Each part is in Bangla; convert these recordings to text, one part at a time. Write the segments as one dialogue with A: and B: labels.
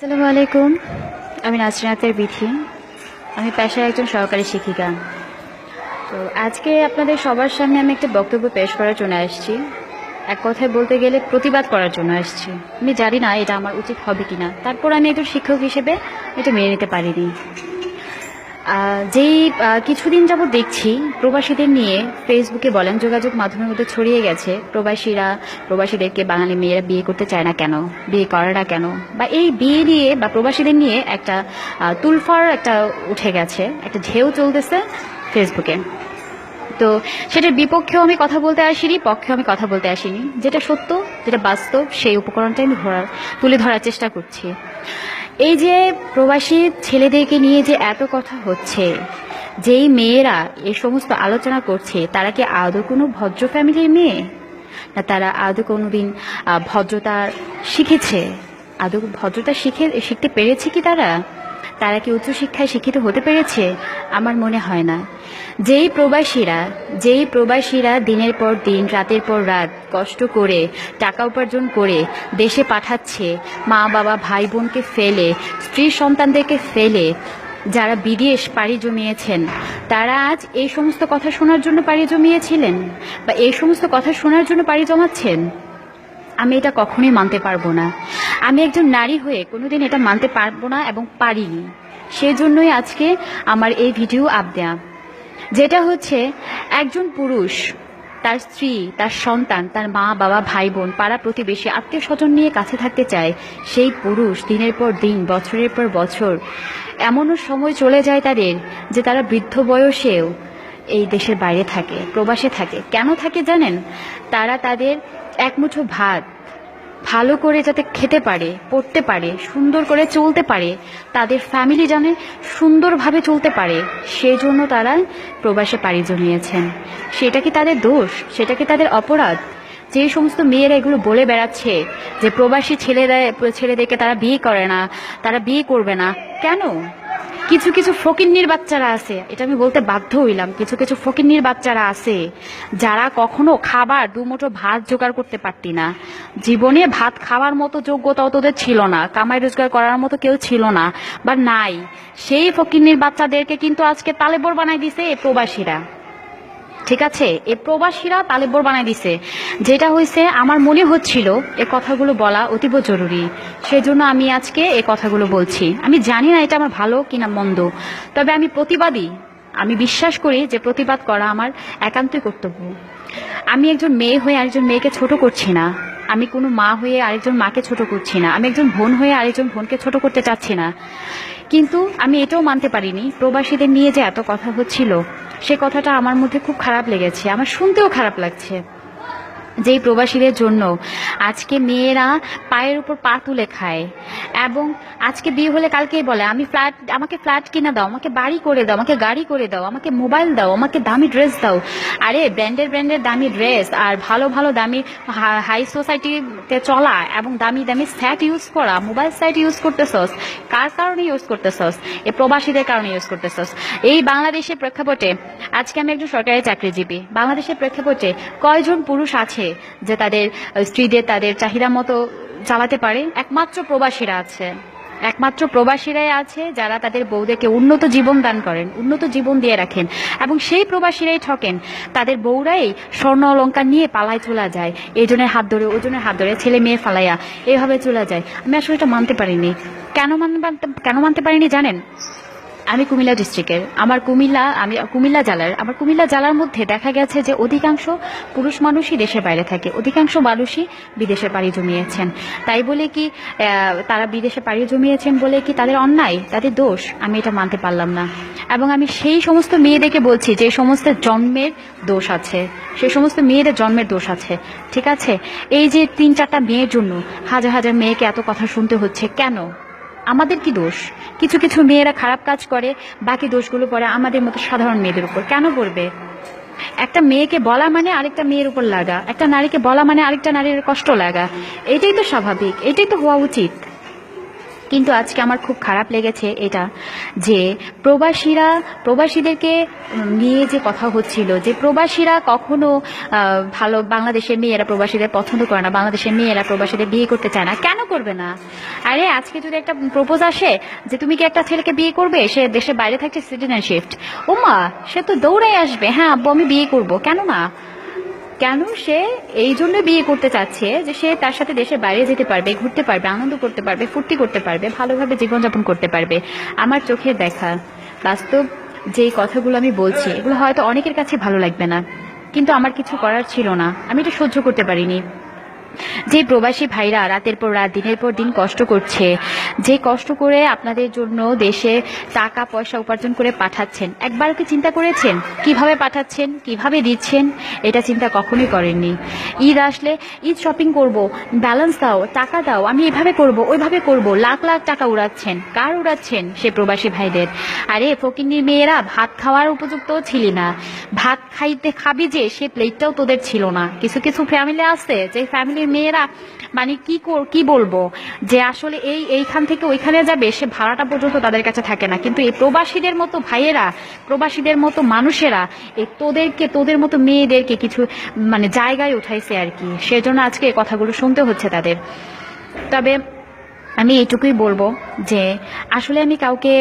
A: আসসালামু আলাইকুম। আমি নাজরিন আক্তার বিথি। আমি পেশায় একজন সহকারী শিক্ষিকা। তো আজকে আপনাদের সবার সামনে আমি একটা বক্তব্য পেশ করার জন্য আসছি। এক কথায় বলতে গেলে প্রতিবাদ করার জন্য আসছি। আমি জানি না এটা আমার উচিত হবে কিনা, তারপর আমি একজন শিক্ষক হিসেবে এটা মেনে নিতে পারিনি। যেই কিছুদিন যাবত দেখছি প্রবাসীদের নিয়ে ফেসবুকে বলেন যোগাযোগ মাধ্যমের মধ্যে ছড়িয়ে গেছে, প্রবাসীদেরকে বাঙালি মেয়েরা বিয়ে করতে চায় না কেন, বিয়ে করে না কেন, বা এই বিয়ে নিয়ে বা প্রবাসীদের নিয়ে একটা তুলফার একটা উঠে গেছে, একটা ঢেউ চলতেছে ফেসবুকে। তো সেটার বিপক্ষেও আমি কথা বলতে আসিনি, পক্ষেও আমি কথা বলতে আসিনি। যেটা সত্য, যেটা বাস্তব, সেই উপকরণটাই আমি তুলে ধরার চেষ্টা করছি। এই যে প্রবাসী ছেলেদেরকে নিয়ে যে এত কথা হচ্ছে, যেই মেয়েরা এই সমস্ত আলোচনা করছে, তারা কি আদৌ কোনো ভদ্র ফ্যামিলির মেয়ে, না তারা আদৌ কোনোদিন ভদ্রতা শিখেছে? আদৌ ভদ্রতা শিখতে পেরেছে কি তারা কি উচ্চশিক্ষায় শিক্ষিত হতে পেরেছে? আমার মনে হয় না। যেই প্রবাসীরা দিনের পর দিন, রাতের পর রাত কষ্ট করে টাকা উপার্জন করে দেশে পাঠাচ্ছে, মা বাবা ভাই বোনকে ফেলে, স্ত্রী সন্তানদেরকে ফেলে, যারা বিদেশ পাড়ি জমিয়েছেন, তারা আজ এই সমস্ত কথা শোনার জন্য পাড়ি জমিয়েছিলেন বা এই সমস্ত কথা শোনার জন্য পাড়ি জমাচ্ছেন? আমি এটা কখনোই মানতে পারবো না। আমি একজন নারী হয়ে কোনোদিন এটা মানতে পারবো না এবং পারিনি। সেই জন্যই আজকে আমার এই ভিডিও দেয়া, যেটা হচ্ছে একজন পুরুষ তার স্ত্রী, তার সন্তান, তার মা বাবা ভাই বোন, পাড়া প্রতিবেশী, আত্মীয় স্বজন নিয়ে কাছে থাকতে চায়। সেই পুরুষ দিনের পর দিন, বছরের পর বছর, এমনও সময় চলে যায় তাদের যে তারা বৃদ্ধ বয়সেও এই দেশের বাইরে থাকে, প্রবাসে থাকে। কেন থাকে জানেন? তারা তাদের একমুঠো ভাত ভালো করে যাতে খেতে পারে, পড়তে পারে, সুন্দর করে চলতে পারে, তাদের ফ্যামিলি জানে সুন্দরভাবে চলতে পারে, সেই জন্য তারা প্রবাসে পাড়ি জমিয়েছেন। সেটা কি তাদের দোষ? সেটা কি তাদের অপরাধ? যে সমস্ত মেয়েরা এগুলো বলে বেড়াচ্ছে যে প্রবাসী ছেলেদেরকে তারা বিয়ে করে না, তারা বিয়ে করবে না, কেন? কিছু কিছু ফকিন্নির বাচ্চারা আছে, এটা আমি বলতে বাধ্য হইলাম, কিছু কিছু ফকিন্নির বাচ্চারা আছে যারা কখনো খাবার দুমুঠো ভাত জোগাড় করতে পারতি না, জীবনে ভাত খাওয়ার মতো যোগ্যতাও তোদের ছিল না, কামাই রোজগার করার মতো কেউ ছিল না বা নাই। সেই ফকিন্নির বাচ্চাদেরকে কিন্তু আজকে তালেবর বানাই দিছে এই প্রবাসীরা। ঠিক আছে, এই প্রবাসীরা তালেবর বানাই দিছে। যেটা হয়েছে, আমার মনে হচ্ছিল এই কথাগুলো বলা অতীব জরুরি, সেজন্য আমি আজকে এই কথাগুলো বলছি। আমি জানি না এটা আমার ভালো কিনা মন্দ, তবে আমি প্রতিবাদী। আমি বিশ্বাস করি যে প্রতিবাদ করা আমার একান্তই কর্তব্য। আমি একজন মেয়ে হয়ে আরেকজন মেয়েকে ছোট করছি না, আমি কোনো মা হয়ে আরেকজন মাকে ছোট করছি না, আমি একজন বোন হয়ে আরেকজন বোনকে ছোট করতে চাচ্ছি না। কিন্তু আমি এটাও মানতে পারিনি প্রবাসীদের নিয়ে যে এত কথা হচ্ছিল, সে কথাটা আমার মধ্যে খুব খারাপ লেগেছে, আমার শুনতেও খারাপ লাগছে। যেই প্রবাসীদের জন্য আজকে মেয়েরা পায়ের উপর পা তুলে খায়, এবং আজকে বিয়ে হলে কালকেই বলে আমাকে ফ্ল্যাট কিনে দাও, আমাকে বাড়ি করে দাও, আমাকে গাড়ি করে দাও, আমাকে মোবাইল দাও, আমাকে দামি ড্রেস দাও। আরে ব্র্যান্ডের দামি ড্রেস আর ভালো ভালো দামি হাই সোসাইটিতে চলা এবং দামি দামি সেট ইউজ করা, মোবাইল সেট ইউজ করতেছস, কার কারণে ইউজ করতেছস? এই প্রবাসীদের কারণে ইউজ করতেছস। এই বাংলাদেশের প্রেক্ষাপটে আজকে আমি একজন সরকারি চাকরিজীবী, বাংলাদেশের প্রেক্ষাপটে কয়জন পুরুষ আছে যে তাদের স্ত্রীদের তাদের চাহিদা মতো চালাতে পারে? একমাত্র প্রবাসীরাই আছে যারা তাদের বউদেরকে উন্নত জীবন দান করেন, উন্নত জীবন দিয়ে রাখেন, এবং সেই প্রবাসীরাই ঠকেন। তাদের বউরাই স্বর্ণ অলংকার নিয়ে পালায় চলে যায়, এজনের হাত ধরে ওজনের হাত ধরে, ছেলে মেয়ে ফালাইয়া এইভাবে চলে যায়। আমি আসলে এটা মানতে পারিনি। কেন মানতে পারিনি জানেন? আমি কুমিল্লা ডিস্ট্রিক্টের, আমার কুমিল্লা জেলার মধ্যে দেখা গেছে যে অধিকাংশ পুরুষ মানুষই দেশের বাইরে থাকে, অধিকাংশ মানুষই বিদেশে পাড়ি জমিয়েছেন। তাই বলে কি তারা বিদেশে পাড়ি জমিয়েছেন বলে কি তাদের অন্যায়, তাদের দোষ? আমি এটা মানতে পারলাম না। এবং আমি সেই সমস্ত মেয়েদেরকে বলছি যে সমস্ত জন্মের দোষ আছে, সেই সমস্ত মেয়েদের জন্মের দোষ আছে। ঠিক আছে, এই যে 3-4টা মেয়ের জন্য হাজার হাজার মেয়েকে এত কথা শুনতে হচ্ছে, কেন? আমাদের কি দোষ? কিছু কিছু মেয়েরা খারাপ কাজ করে, বাকি দোষগুলো পড়ে আমাদের মতো সাধারণ মেয়েদের উপর। কেন পড়বে? একটা মেয়েকে বলা মানে আরেকটা মেয়ের উপর লাগা, একটা নারীকে বলা মানে আরেকটা নারীর কষ্ট লাগা, এটাই তো স্বাভাবিক, এটাই তো হওয়া উচিত। কিন্তু আজকে আমার খুব খারাপ লেগেছে এটা, যে প্রবাসীদেরকে নিয়ে যে কথা হচ্ছিল, যে প্রবাসীরা কখনো ভালো, বাংলাদেশের মেয়েরা প্রবাসীদের পছন্দ করে না, বাংলাদেশের মেয়েরা প্রবাসীদের বিয়ে করতে চায় না। কেন করবে না? আরে আজকে যদি একটা প্রপোজ আসে যে তুমি কি একটা ছেলেকে বিয়ে করবে, সে দেশের বাইরে থাকছে, সিটিজেনশিপ, ওমা সে তো দৌড়াই আসবে, হ্যাঁ আব্বু আমি বিয়ে করব। কেন না? কেন সে এই জন্য বিয়ে করতে চাচ্ছে যে সে তার সাথে দেশের বাইরে যেতে পারবে, ঘুরতে পারবে, আনন্দ করতে পারবে, ফুর্তি করতে পারবে, ভালোভাবে জীবনযাপন করতে পারবে। আমার চোখে দেখা বাস্তব যেই কথাগুলো আমি বলছি, এগুলো হয়তো অনেকের কাছে ভালো লাগবে না, কিন্তু আমার কিছু করার ছিল না, আমি এটা সহ্য করতে পারিনি। যে প্রবাসী ভাইরা রাতের পর রাত, দিনের পর দিন কষ্ট করছে, যে কষ্ট করে আপনাদের জন্য দেশে টাকা পয়সা উপার্জন করে পাঠাচ্ছেন, একবারও কি চিন্তা করেছেন কিভাবে পাঠাচ্ছেন, কিভাবে দিচ্ছেন? এটা চিন্তা কখনোই করেননি। ঈদ আসলে ঈদ শপিং করব, ব্যালেন্স দাও, টাকা দাও, আমি এভাবে করব, ওইভাবে করব, লাখ লাখ টাকা উড়াচ্ছেন। কার উড়াচ্ছেন? সে প্রবাসী ভাইদের। আরে ফকিন্নির মেয়েরা, ভাত খাওয়ার উপযুক্তও ছিলি না, ভাত খাবি যে সে প্লেটটাও তোদের ছিল না। কিছু কিছু ফ্যামিলি আছে যে ফ্যামিলির মেয়েরা মানে কি বলবো, যে আসলে এইখান থেকে ওইখানে যাবে, সে ভাড়াটা পর্যন্ত তাদের কাছে থাকে না। কিন্তু এই প্রবাসীদের মতো ভাইয়েরা, প্রবাসীদের মতো মানুষেরা তোদের মতো মেয়েদেরকে কিছু মানে জায়গায় উঠাইছে আর কি, সেজন্য আজকে এই কথাগুলো শুনতে হচ্ছে তাদের। তবে আমি এইটুকুই বলবো যে আসলে আমি কাউকে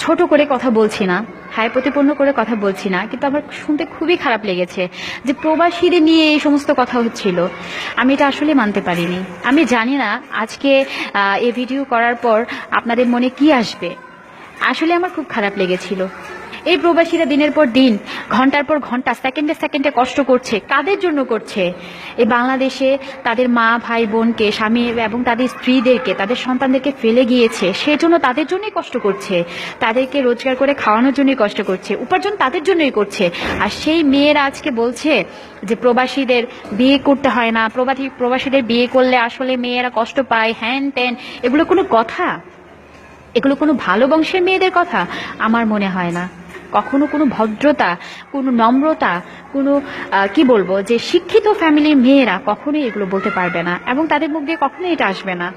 A: ছোট করে কথা বলছি না, হায় প্রতিপন্ন করে কথা বলছি না, কিন্তু আমার শুনতে খুবই খারাপ লেগেছে যে প্রবাসীদের নিয়ে এই সমস্ত কথা হচ্ছিল। আমি এটা আসলে মানতে পারিনি। আমি জানি না আজকে এই ভিডিও করার পর আপনাদের মনে কি আসবে। আসলে আমার খুব খারাপ লেগেছিল। এই প্রবাসীরা দিনের পর দিন, ঘন্টার পর ঘন্টা, সেকেন্ডে সেকেন্ডে কষ্ট করছে। কাদের জন্য করছে? এই বাংলাদেশে তাদের মা ভাই বোনকে, স্বামী এবং তাদের স্ত্রীদেরকে, তাদের সন্তানদেরকে ফেলে গিয়েছে, সেজন্য তাদের জন্যই কষ্ট করছে, তাদেরকে রোজগার করে খাওয়ানোর জন্যই কষ্ট করছে, উপার্জন তাদের জন্যই করছে। আর সেই মেয়েরা আজকে বলছে যে প্রবাসীদের বিয়ে করতে হয় না, প্রবাসীদের বিয়ে করলে আসলে মেয়েরা কষ্ট পায়, হ্যান ত্যান। এগুলো কোনো কথা? এগুলো কোনো ভালো বংশের মেয়েদের কথা? আমার মনে হয় না। কখনো কোনো ভদ্রতা, কোনো নম্রতা, কোনো কি বলবো, যে শিক্ষিত ফ্যামিলির মেয়েরা কখনোই এগুলো বলতে পারবে না, এবং তাদের মুখ দিয়ে কখনোই এটা আসবে না।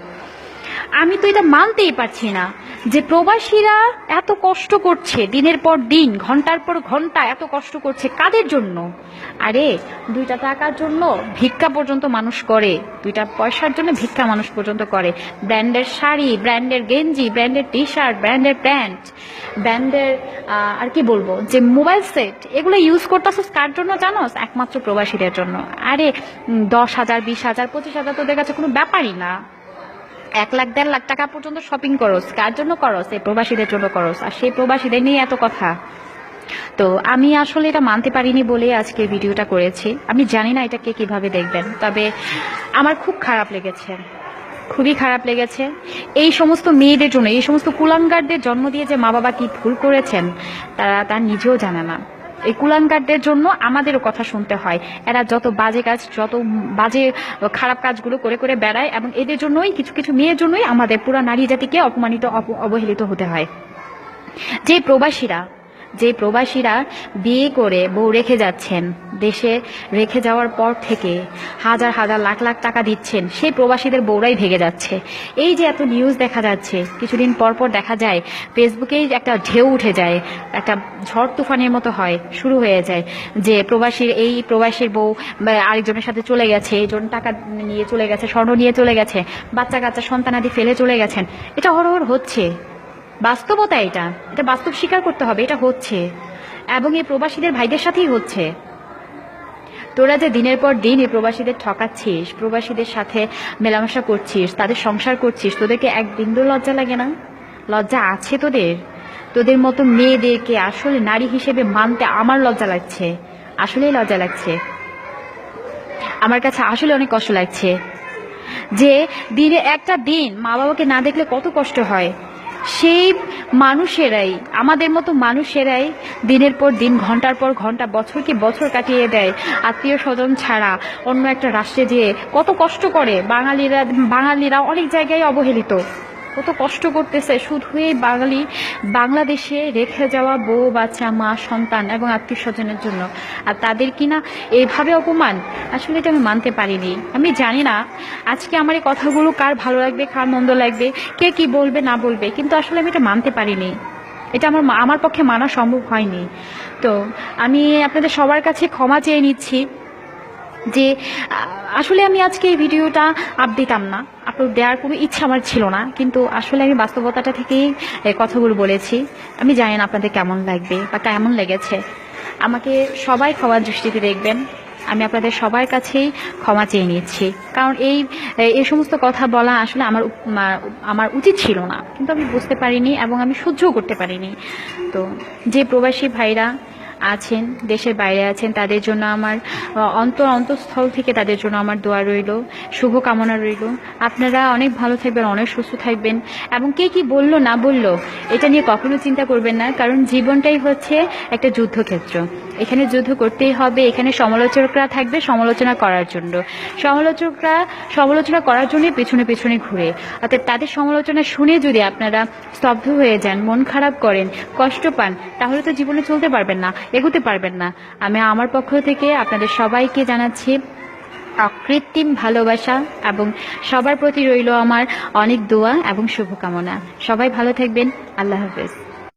A: আমি তো এটা মানতেই পারছি না যে প্রবাসীরা এত কষ্ট করছে, দিনের পর দিন, ঘন্টার পর ঘন্টা এত কষ্ট করছে। কাদের জন্য? আরে 2টা টাকার জন্য ভিক্ষা পর্যন্ত মানুষ করে, 2টা পয়সার জন্য ভিক্ষা মানুষ পর্যন্ত করে। ব্র্যান্ডের শাড়ি, ব্র্যান্ডের গেঞ্জি, ব্র্যান্ডের টি শার্ট, ব্র্যান্ডের প্যান্ট, ব্র্যান্ডের আর কি বলবো, যে মোবাইল সেট, এগুলো ইউজ করতেছিস কার জন্য জানোস? একমাত্র প্রবাসীদের জন্য। আরে 10,000, 20,000, 25,000 তোদের কাছে কোনো ব্যাপারই না। 1 লাখ 1.5 লাখ টাকা পর্যন্ত শপিং করস, কার জন্য করস? এই প্রবাসীদের জন্য করস। আর সেই প্রবাসীদের নিয়ে এত কথা। তো আমি আসলে এটা মানতে পারিনি বলে আজকে ভিডিওটা করেছি। আমি জানি না এটাকে কিভাবে দেখবেন, তবে আমার খুব খারাপ লেগেছে, খুবই খারাপ লেগেছে। এই সমস্ত মেয়েদের জন্য, এই সমস্ত কুলাঙ্গারদের জন্ম দিয়ে যে মা বাবা কি ভুল করেছেন তারা নিজেও জানে না। এই কুলাঙ্গারদের জন্য আমাদেরও কথা শুনতে হয়। এরা যত বাজে কাজ, যত বাজে খারাপ কাজগুলো করে করে বেড়ায়, এবং এদের জন্যই, কিছু কিছু মেয়ের জন্যই আমাদের পুরো নারী জাতিকে অপমানিত, অবহেলিত হতে হয়। যে প্রবাসীরা বিয়ে করে বউ রেখে যাচ্ছেন, দেশে রেখে যাওয়ার পর থেকে হাজার হাজার লাখ লাখ টাকা দিচ্ছেন, সেই প্রবাসীদের বউরাই ভেগে যাচ্ছে। এই যে এত নিউজ দেখা যাচ্ছে, কিছুদিন পর পর দেখা যায় ফেসবুকেই একটা ঢেউ উঠে যায়, একটা ঝড় তুফানের মতো হয়, শুরু হয়ে যায় যে প্রবাসীর বউ আরেকজনের সাথে চলে গেছে, এইজন টাকা নিয়ে চলে গেছে, স্বর্ণ নিয়ে চলে গেছে, বাচ্চা কাচ্চা সন্তানাদি ফেলে চলে গেছেন। এটা হরহর হচ্ছে, বাস্তবতা। এটা বাস্তব স্বীকার করতে হবে, এটা হচ্ছে, এবং এই প্রবাসীদের ভাইদের সাথেই হচ্ছে। তোরা যে দিনের পর দিন এই প্রবাসীদের ঠকাচ্ছিস, প্রবাসীদের সাথে মেলামেশা করছিস, তাদের সংসার করছিস, তোদেরকে এক বিন্দু লজ্জা লাগে না? লজ্জা আছে তোদের মতো মেয়েদেরকে আসলে নারী হিসেবে মানতে আমার লজ্জা লাগছে, আসলেই লজ্জা লাগছে। আমার কাছে আসলে অনেক কষ্ট লাগছে যে দিনে একটা দিন মা বাবাকে না দেখলে কত কষ্ট হয়। সেই মানুষেরাই, আমাদের মতো মানুষেরাই দিনের পর দিন, ঘন্টার পর ঘন্টা, বছর কি বছর কাটিয়ে দেয় আত্মীয় স্বজন ছাড়া অন্য একটা রাষ্ট্রে যেয়ে কত কষ্ট করে। বাঙালিরা অনেক জায়গায় অবহেলিত, কত কষ্ট করতেছে শুধু এই বাংলাদেশে রেখে যাওয়া বউ বাচ্চা মা সন্তান এবং আত্মীয় স্বজনের জন্য, আর তাদের কিনা এইভাবে অপমান। আসলে এটা আমি মানতে পারিনি। আমি জানি না আজকে আমার এই কথাগুলো কার ভালো লাগবে কার মন্দ লাগবে, কে কি বলবে না বলবে, কিন্তু আসলে আমি এটা মানতে পারিনি। এটা আমার পক্ষে মানা সম্ভব হয়নি। তো আমি আপনাদের সবার কাছে ক্ষমা চেয়ে নিচ্ছি যে আসলে আমি আজকে এই ভিডিওটা দিতাম না, আপলোড দেওয়ার কোনো ইচ্ছা আমার ছিল না, কিন্তু আসলে আমি বাস্তবতাটা থেকেই কথাগুলো বলেছি। আমি জানি না আপনাদের কেমন লাগবে বা কেমন লেগেছে। আমাকে সবাই ক্ষমার দৃষ্টিতে দেখবেন। আমি আপনাদের সবার কাছেই ক্ষমা চেয়ে নিচ্ছি, কারণ এই সমস্ত কথা বলা আসলে আমার উচিত ছিল না, কিন্তু আমি বুঝতে পারিনি এবং আমি সহ্যও করতে পারিনি। তো যে প্রবাসী ভাইরা আছেন, দেশের বাইরে আছেন, তাদের জন্য আমার অন্তঃস্থল থেকে তাদের জন্য আমার দোয়া রইল, শুভকামনা রইল। আপনারা অনেক ভালো থাকবেন, অনেক সুস্থ থাকবেন, এবং কে কি বললো না বললো এটা নিয়ে কখনো চিন্তা করবেন না, কারণ জীবনটাই হচ্ছে একটা যুদ্ধক্ষেত্র। এখানে যুদ্ধ করতেই হবে। এখানে সমালোচকরা থাকবে সমালোচনা করার জন্য, সমালোচনা করার জন্য পেছনে পেছনে ঘুরে। অর্থাৎ তাদের সমালোচনা শুনে যদি আপনারা স্তব্ধ হয়ে যান, মন খারাপ করেন, কষ্ট পান, তাহলে তো জীবনে চলতে পারবেন না, এগোতে পারবেন না। আমি আমার পক্ষ থেকে আপনাদের সবাইকে জানাচ্ছি অকৃত্রিম ভালোবাসা, এবং সবার প্রতি রইল আমার অনেক দোয়া এবং শুভকামনা। সবাই ভালো থাকবেন। আল্লাহ হাফেজ।